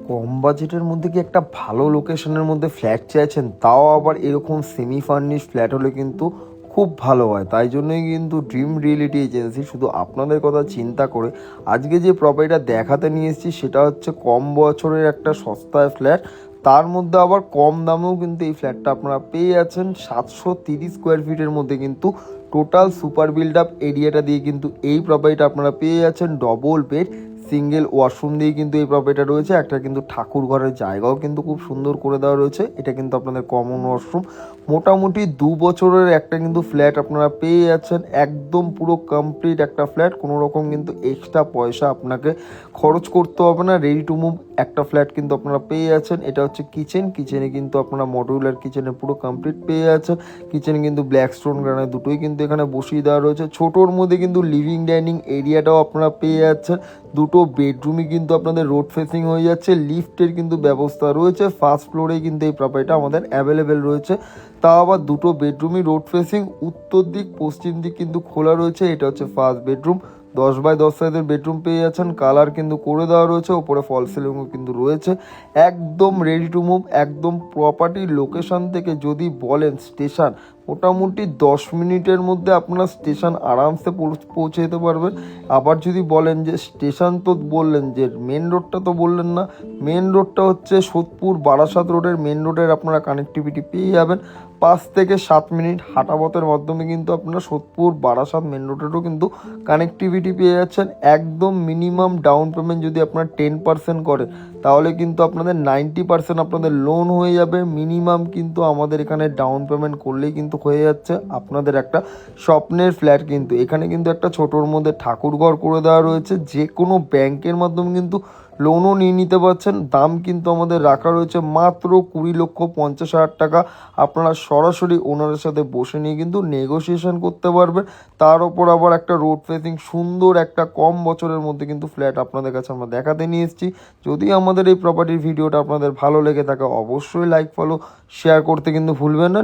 কম বাজেটের মধ্যে কি একটা ভালো লোকেশনের মধ্যে ফ্ল্যাট চাইছেন, তাও আবার এরকম সেমি ফার্নিশ ফ্ল্যাট হলে কিন্তু খুব ভালো হয়। তাই জন্যই কিন্তু ড্রিম রিয়েলিটি এজেন্সি শুধু আপনাদের কথা চিন্তা করে আজকে যে প্রপার্টিটা দেখাতে নিয়ে এসেছি সেটা হচ্ছে কম বছরের একটা সস্তায় ফ্ল্যাট। তার মধ্যে আবার কম দামেও কিন্তু এই ফ্ল্যাটটা আপনারা পেয়ে যাচ্ছেন 730 স্কোয়ার ফিটের মধ্যে। কিন্তু টোটাল সুপার বিল্ড আপ এরিয়াটা দিয়ে কিন্তু এই প্রপার্টিটা আপনারা পেয়ে যাচ্ছেন ডবল বেড সিঙ্গেল ওয়াশরুম দিয়ে কিন্তু এই প্রপার্টিটা রয়েছে। একটা কিন্তু ঠাকুর ঘরের জায়গাও কিন্তু খুব সুন্দর করে দেওয়া রয়েছে। এটা কিন্তু আপনাদের কমন ওয়াশরুম। মোটামুটি 2 বছরের একটা কিন্তু ফ্ল্যাট আপনারা পেয়ে যাচ্ছেন, একদম পুরো কমপ্লিট একটা ফ্ল্যাট। কোনো রকম কিন্তু এক্সট্রা পয়সা আপনাকে খরচ করতে হবে না, রেডি টু মুভ একটা ফ্ল্যাট কিন্তু আপনারা পেয়ে যাচ্ছেন। এটা হচ্ছে কিচেনে কিন্তু আপনারা মডিউলার কিচেনে পুরো কমপ্লিট পেয়ে যাচ্ছেন। কিচেনে কিন্তু ব্ল্যাক স্টোন গ্রানাইট দুটোই কিন্তু এখানে বসিয়ে দেওয়া রয়েছে। ছোটোর মধ্যে কিন্তু লিভিং ডাইনিং এরিয়াটাও আপনারা পেয়ে যাচ্ছেন। দুটো বেডরুমই কিন্তু আপনাদের রোড ফেসিং হয়ে যাচ্ছে, লিফটের কিন্তু ব্যবস্থা রয়েছে। ফার্স্ট ফ্লোরে কিন্তু এই প্রপার্টিটা আমাদের অ্যাভেলেবেল রয়েছে। তাও আবার দুটো বেডরুমই রোড ফেসিং, উত্তর দিক পশ্চিম দিক কিন্তু খোলা রয়েছে। এটা হচ্ছে ফার্স্ট বেডরুম, 10 বাই 10 সাইজের বেডরুম পেয়ে যাচ্ছেন। কালার কিন্তু করে দেওয়া রয়েছে, ওপরে ফল সিলিংও কিন্তু রয়েছে। একদম রেডি টু মুভ। একদম প্রপার্টির লোকেশন থেকে যদি বলেন স্টেশন, মোটামুটি 10 মিনিটের মধ্যে আপনারা স্টেশন আরামসে পৌঁছে যেতে পারবেন। আবার যদি বলেন যে স্টেশন তো বললেন, যে মেন রোডটা তো বললেন না, মেন রোডটা হচ্ছে সোদপুর বারাসাত রোডের মেন রোডের আপনারা কানেক্টিভিটি পেয়ে যাবেন। 5 থেকে 7 মিনিট হাঁটা পথের মাধ্যমে কিন্তু আপনারা সোদপুর বারাসাত মেন রোডেরও কিন্তু কানেক্টিভিটি পেয়ে যাচ্ছেন। একদম মিনিমাম ডাউন পেমেন্ট যদি আপনারা 10% করেন, তাহলে কিন্তু আপনাদের 90% আপনাদের লোন হয়ে যাবে। মিনিমাম কিন্তু আমাদের এখানে ডাউন পেমেন্ট করলেই কিন্তু হয়ে যাচ্ছে আপনাদের একটা স্বপ্নের ফ্ল্যাট। কিন্তু এখানে কিন্তু একটা ছোটোর মধ্যে ঠাকুরঘর করে দেওয়া রয়েছে। যে কোনো ব্যাংকের মাধ্যমে কিন্তু লোনও নিয়ে নিতে পারছেন। দাম কিন্তু আমাদের রাখা রয়েছে মাত্র 20,50,000 টাকা। আপনারা সরাসরি ওনারের সাথে বসে নিয়ে কিন্তু নেগোসিয়েশন করতে পারবেন। তার ওপর আবার একটা রোড ফেসিং সুন্দর একটা কম বছরের মধ্যে কিন্তু ফ্ল্যাট আপনাদের কাছে আমরা দেখাতে নিয়ে এসেছি। যদি আমাদের এই প্রপার্টির ভিডিওটা আপনাদের ভালো লেগে থাকে, অবশ্যই লাইক ফলো শেয়ার করতে কিন্তু ভুলবেন না।